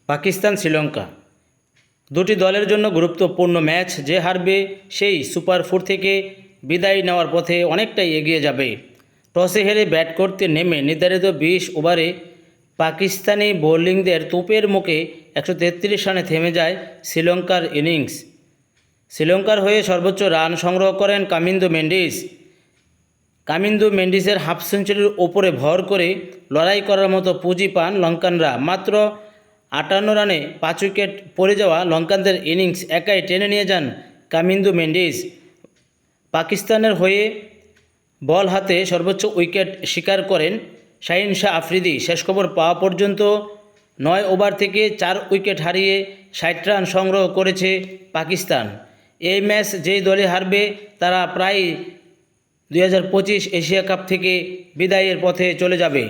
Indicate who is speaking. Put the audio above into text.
Speaker 1: পাকিস্তান শ্রীলঙ্কা দুটি দলের জন্য গুরুত্বপূর্ণ ম্যাচ। যে হারবে সেই সুপার ফোর থেকে বিদায় নেওয়ার পথে অনেকটাই এগিয়ে যাবে। টসে হেরে ব্যাট করতে নেমে নির্ধারিত 20 ওভারে পাকিস্তানি বোলিংদের তোপের মুখে 133 রানে থেমে যায় শ্রীলঙ্কার ইনিংস। শ্রীলঙ্কার হয়ে সর্বোচ্চ রান সংগ্রহ করেন কামিন্দু মেন্ডিসের হাফ সেঞ্চুরির ওপরে ভর করে লড়াই করার মতো পুঁজি পান লঙ্কানরা। মাত্র 58 রানে 5 উইকেট পড়ে যাওয়া লঙ্কানদের ইনিংস একাই টেনে নিয়ে যান কামিন্দু মেন্ডিস। পাকিস্তানের হয়ে বল হাতে সর্বোচ্চ উইকেট শিকার করেন শাহিন শাহ আফ্রিদি। শেষ খবর পাওয়া পর্যন্ত 9 ওভার থেকে 4 উইকেট হারিয়ে 60 রান সংগ্রহ করেছে পাকিস্তান। এই ম্যাচ যেই দলে হারবে তারা প্রায় 2025 এশিয়া কাপ থেকে বিদায়ের পথে চলে যাবে।